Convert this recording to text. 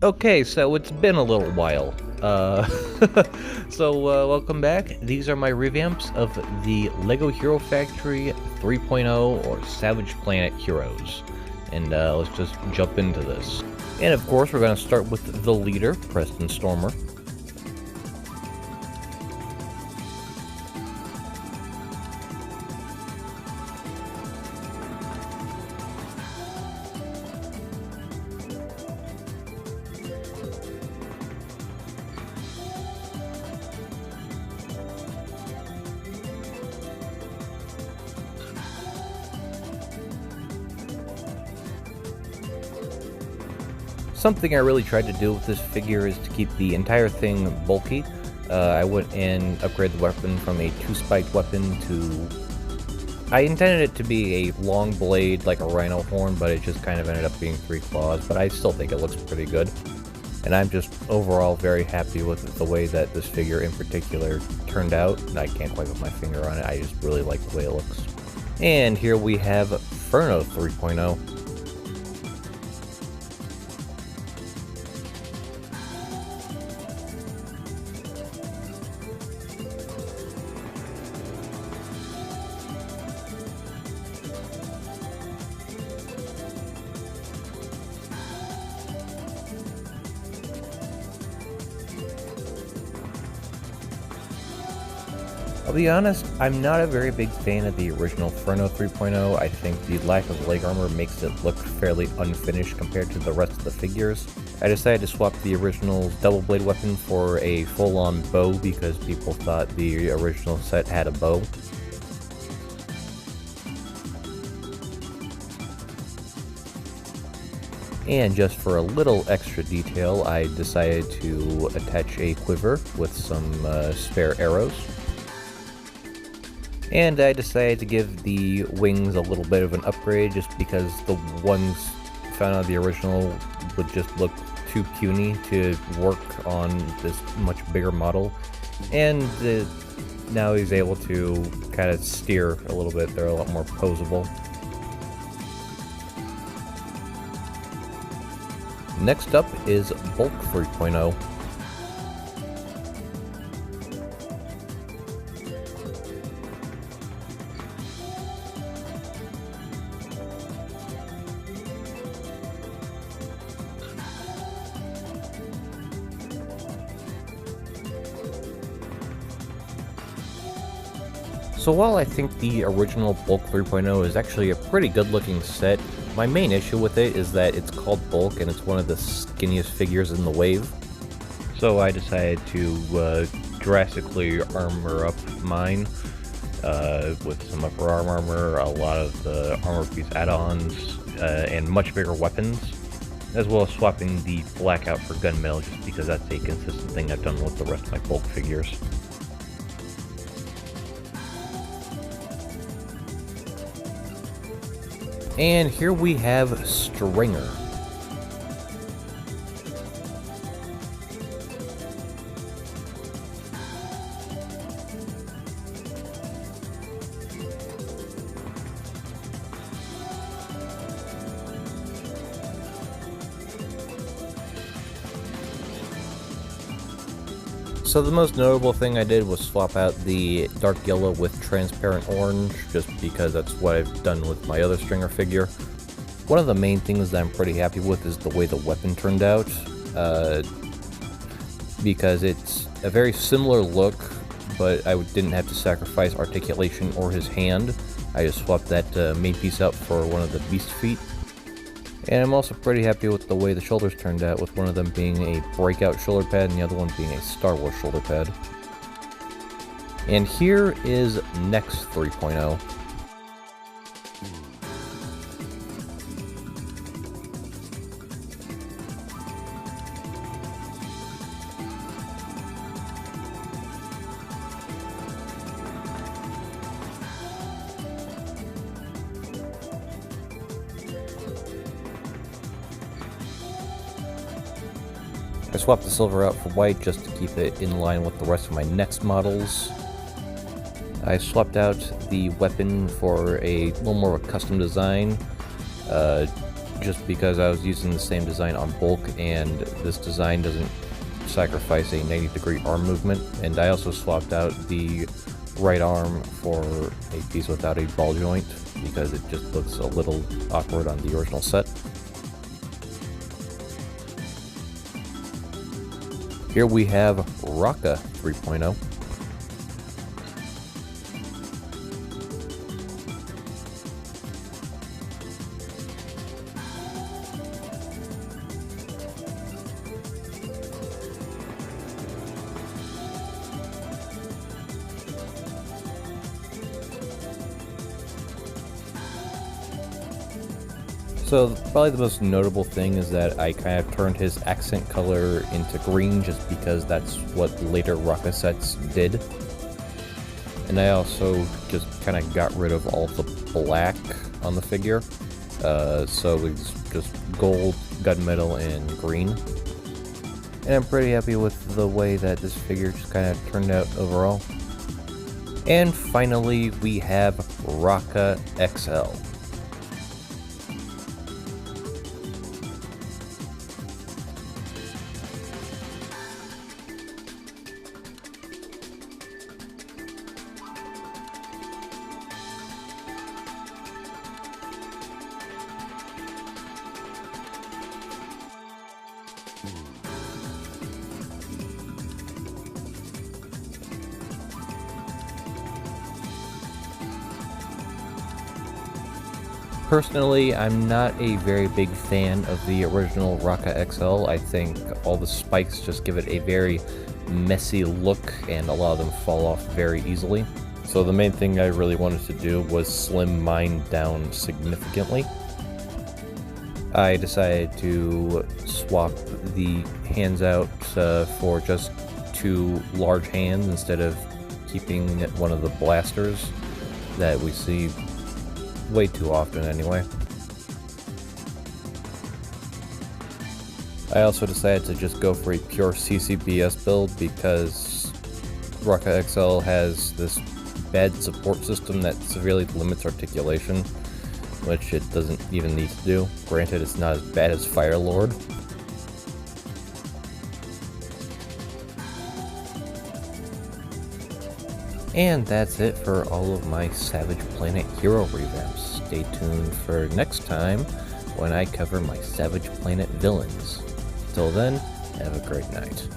Okay, so it's been a little while. Uh, welcome back. These are my revamps of the LEGO Hero Factory 3.0 or Savage Planet Heroes. And let's just jump into this. And of course, we're going to start with the leader, Preston Stormer. Something I really tried to do with this figure is to keep the entire thing bulky. I went and upgraded the weapon from a 2-spiked weapon to... I intended it to be a long blade like a rhino horn, but it just kind of ended up being 3 claws, but I still think it looks pretty good. And I'm just overall very happy with the way that this figure in particular turned out. I can't quite put my finger on it, I just really like the way it looks. And here we have Inferno 3.0. I'll be honest, I'm not a very big fan of the original Inferno 3.0. I think the lack of leg armor makes it look fairly unfinished compared to the rest of the figures. I decided to swap the original double blade weapon for a full-on bow because people thought the original set had a bow. And just for a little extra detail, I decided to attach a quiver with some spare arrows. And I decided to give the wings a little bit of an upgrade just because the ones found on the original would just look too puny to work on this much bigger model. And now he's able to kind of steer a little bit, they're a lot more posable. Next up is Bulk 3.0. So while I think the original Bulk 3.0 is actually a pretty good looking set, my main issue with it is that it's called Bulk and it's one of the skinniest figures in the wave. So I decided to drastically armor up mine with some upper arm armor, a lot of the armor piece add-ons, and much bigger weapons, as well as swapping the black out for gunmetal just because that's a consistent thing I've done with the rest of my Bulk figures. And here we have Stringer. So the most notable thing I did was swap out the dark yellow with transparent orange, just because that's what I've done with my other Stringer figure. One of the main things that I'm pretty happy with is the way the weapon turned out, because it's a very similar look, but I didn't have to sacrifice articulation or his hand. I just swapped that main piece out for one of the beast feet. And I'm also pretty happy with the way the shoulders turned out, with one of them being a breakout shoulder pad and the other one being a Star Wars shoulder pad. And here is Next 3.0. I swapped the silver out for white just to keep it in line with the rest of my next models. I swapped out the weapon for a little more of a custom design, just because I was using the same design on bulk, and this design doesn't sacrifice a 90-degree arm movement, and I also swapped out the right arm for a piece without a ball joint because it just looks a little awkward on the original set. Here we have Raka 3.0. So probably the most notable thing is that I kind of turned his accent color into green just because that's what later Raka sets did. And I also just kind of got rid of all the black on the figure. So it's just gold, gunmetal, and green. And I'm pretty happy with the way that this figure just kind of turned out overall. And finally, we have Raka XL. Personally, I'm not a very big fan of the original Raka XL. I think all the spikes just give it a very messy look, and a lot of them fall off very easily. So the main thing I really wanted to do was slim mine down significantly. I decided to swap the hands out for just 2 large hands instead of keeping one of the blasters that we see way too often anyway. I also decided to just go for a pure CCBS build because Raka XL has this bad support system that severely limits articulation, which it doesn't even need to do. Granted, it's not as bad as Firelord. And that's it for all of my Savage Planet hero revamps. Stay tuned for next time when I cover my Savage Planet villains. Till then, have a great night.